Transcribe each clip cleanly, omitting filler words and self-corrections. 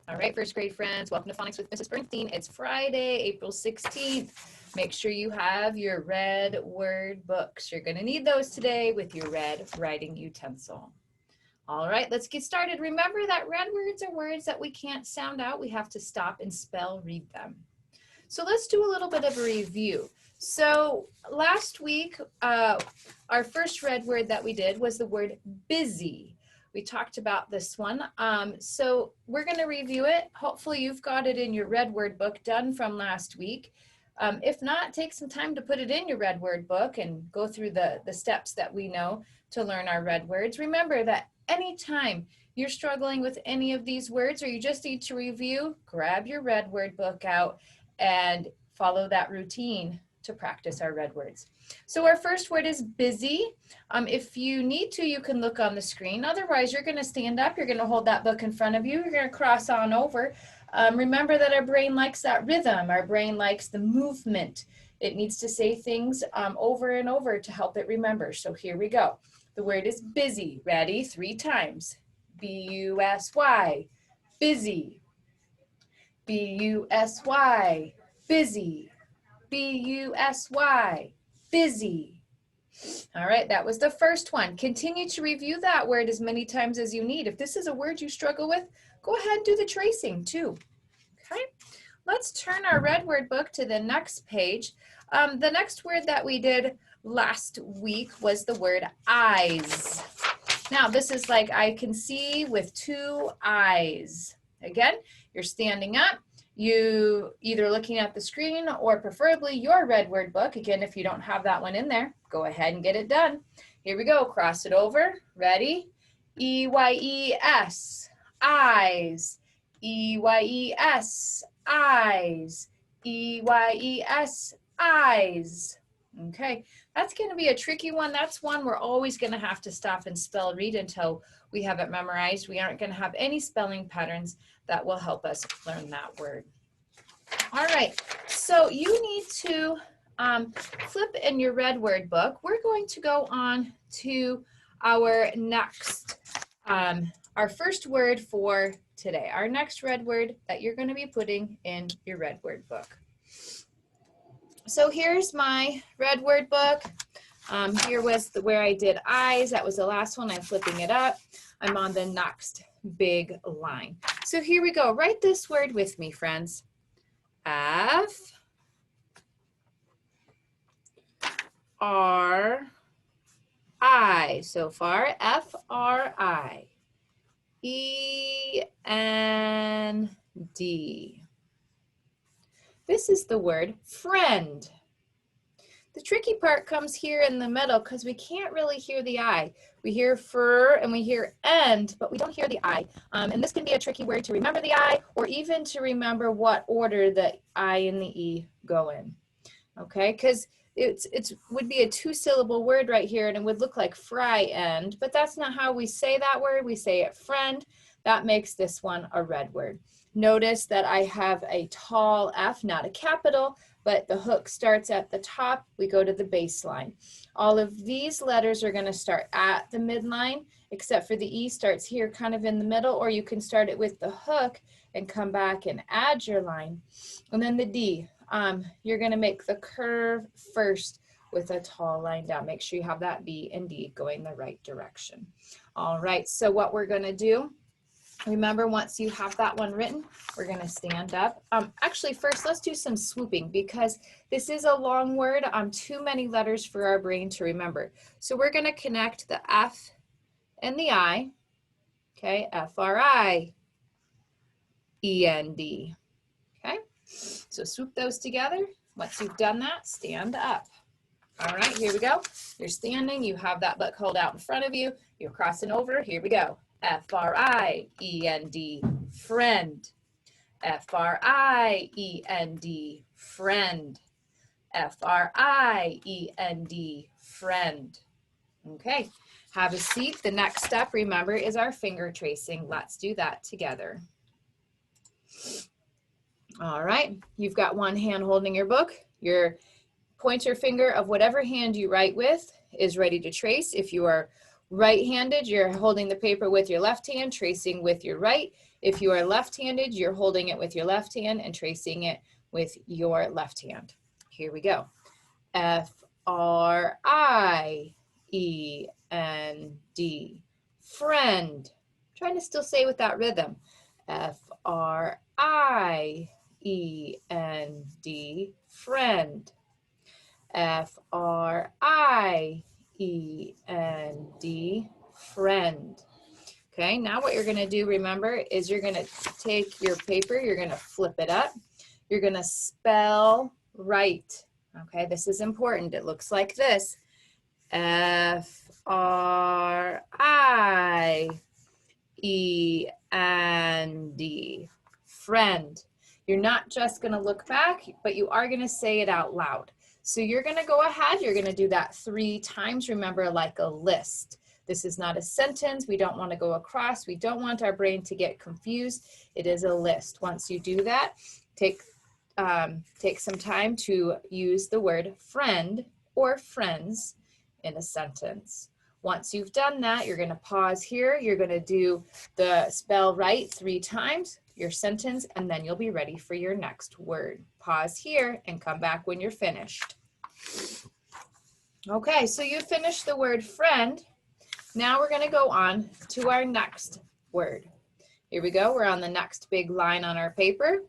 All right, first grade friends, welcome to Phonics with Mrs. Bernstein. It's Friday, April 16th. Make sure you have your red word books. You're going to need those today with your red writing utensil. All right, let's get started. Remember that red words are words that we can't sound out. We have to stop and spell read them. So let's do a little bit of a review. So last week, our first red word that we did was the word busy. We talked about this one. So we're going to review it. Hopefully you've got it in your red word book done from last week. If not, take some time to put it in your red word book and go through the steps that we know to learn our red words. Remember that anytime you're struggling with any of these words or you just need to review, grab your red word book out and follow that routine to practice our red words. So our first word is busy. If you need to, you can look on the screen. Otherwise, you're going to stand up. You're going to hold that book in front of you. You're going to cross on over. Remember that our brain likes that rhythm. Our brain likes the movement. It needs to say things over and over to help it remember. So here we go. The word is busy. Ready? 3 times. B-U-S-Y. Busy. B-U-S-Y. Busy. B-U-S-Y. Busy. All right, that was the first one. Continue to review that word as many times as you need. If this is a word you struggle with, go ahead and do the tracing too. Okay, let's turn our red word book to the next page. The next word that we did last week was the word eyes. Now, this is like I can see with 2 eyes. Again, you're standing up. You either looking at the screen or preferably your red word book. Again, if you don't have that one in there, go ahead and get it done. Here we go. Cross it over. Ready? E-Y-E-S. Eyes. E-Y-E-S. Eyes. E-Y-E-S. Eyes. Okay, that's going to be a tricky one. That's one we're always going to have to stop and spell read until we have it memorized. We aren't going to have any spelling patterns that will help us learn that word. All right, so you need to flip in your red word book. We're going to go on to our next, our first word for today. Our next red word that you're going to be putting in your red word book. So here's my red word book. Here was where I did eyes. That was the last one. I'm flipping it up. I'm on the next big line. So here we go. Write this word with me, friends. F-R-I. So far, F-R-I. E-N-D. This is the word friend. The tricky part comes here in the middle because we can't really hear the I. We hear fur and we hear end, but we don't hear the I. And this can be a tricky word to remember the I or even to remember what order the I and the E go in. Okay, because it would be a 2-syllable word right here and it would look like fry end, but that's not how we say that word. We say it friend. That makes this one a red word. Notice that I have a tall F, not a capital, but the hook starts at the top. We go to the baseline. All of these letters are going to start at the midline, except for the E starts here kind of in the middle, or you can start it with the hook and come back and add your line. And then the D, you're going to make the curve first with a tall line down. Make sure you have that B and D going the right direction. All right, so what we're going to do, remember, once you have that one written, we're going to stand up. Actually, first, let's do some swooping because this is a long word. Too many letters for our brain to remember. So we're going to connect the F and the I. Okay, F-R-I-E-N-D. Okay, so swoop those together. Once you've done that, stand up. All right, here we go. You're standing. You have that book held out in front of you. You're crossing over. Here we go. F-R-I-E-N-D, friend. F-R-I-E-N-D, friend. F-R-I-E-N-D, friend. Okay, have a seat. The next step, remember, is our finger tracing. Let's do that together. All right, you've got one hand holding your book. Your pointer finger of whatever hand you write with is ready to trace. If you are Right-handed, you're holding the paper with your left hand, tracing with your right. If you are left-handed, you're holding it with your left hand and tracing it with your left hand. Here we go. F-R-I-E-N-D, friend. Trying to still say with that rhythm. F-R-I-E-N-D, friend. F-R-I-E-N-D, friend. Okay, now what you're going to do, remember, is you're going to take your paper, you're going to flip it up. You're going to spell right. Okay, this is important. It looks like this. F-R-I-E-N-D, friend. You're not just going to look back, but you are going to say it out loud. So you're going to go ahead, you're going to do that 3 times, remember, like a list. This is not a sentence. We don't want to go across. We don't want our brain to get confused. It is a list. Once you do that, take some time to use the word friend or friends in a sentence. Once you've done that, you're going to pause here. You're going to do the spell right 3 times, your sentence, and then you'll be ready for your next word. Pause here and come back when you're finished. Okay, so you finished the word friend. Now we're going to go on to our next word. Here we go. We're on the next big line on our paper.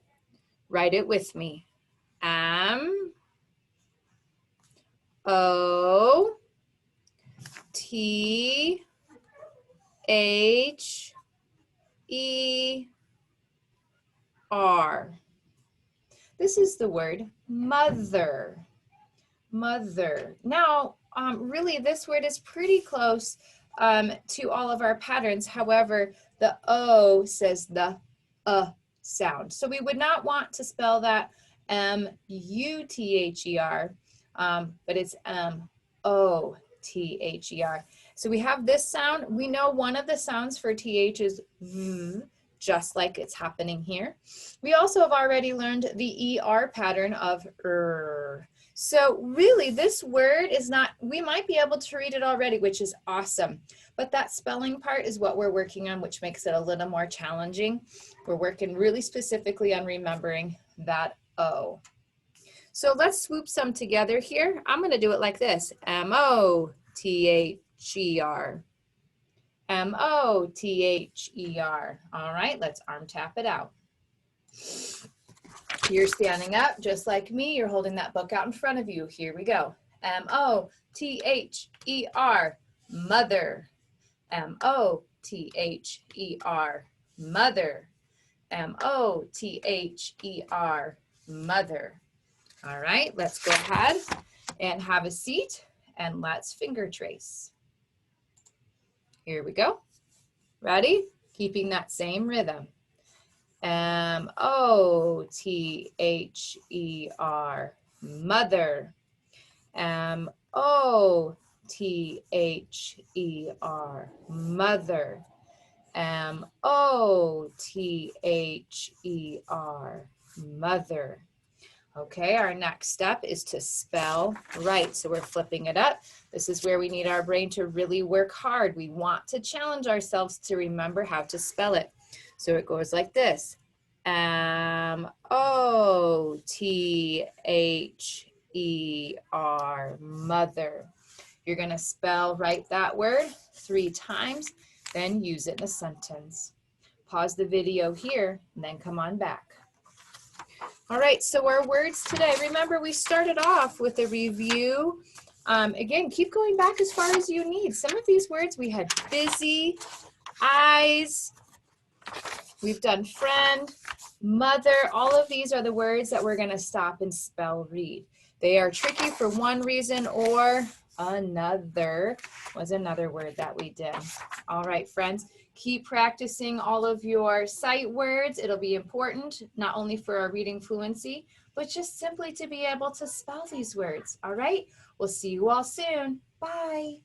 Write it with me. M-O-T-H-E-R. This is the word mother. Mother. Now, really, this word is pretty close to all of our patterns. However, the O says the sound. So we would not want to spell that M-U-T-H-E-R, but it's M-O-T-H-E-R. So we have this sound. We know one of the sounds for TH is V, just like it's happening here. We also have already learned the ER pattern of R. So really, this word is not, we might be able to read it already, which is awesome. But that spelling part is what we're working on, which makes it a little more challenging. We're working really specifically on remembering that O. So let's swoop some together here. I'm going to do it like this. M-O-T-H-E-R. M-O-T-H-E-R. All right, let's arm tap it out. You're standing up just like me. You're holding that book out in front of you. Here we go. M-O-T-H-E-R, mother. M-O-T-H-E-R, mother. M-O-T-H-E-R, mother. All right, let's go ahead and have a seat and let's finger trace. Here we go. Ready? Keeping that same rhythm. M-O-T-H-E-R, mother. M-O-T-H-E-R, mother. M-O-T-H-E-R, mother. Okay, our next step is to spell right. So we're flipping it up. This is where we need our brain to really work hard. We want to challenge ourselves to remember how to spell it. So it goes like this. M-O-T-H-E-R, mother. You're going to spell right that word 3 times, then use it in a sentence. Pause the video here, and then come on back. All right, so our words today, remember we started off with a review. Again, keep going back as far as you need. Some of these words we had busy, eyes, we've done friend, mother. All of these are the words that we're going to stop and spell read. They are tricky for one reason or another was another word that we did. All right, friends. Keep practicing all of your sight words. It'll be important, not only for our reading fluency, but just simply to be able to spell these words. All right, we'll see you all soon. Bye.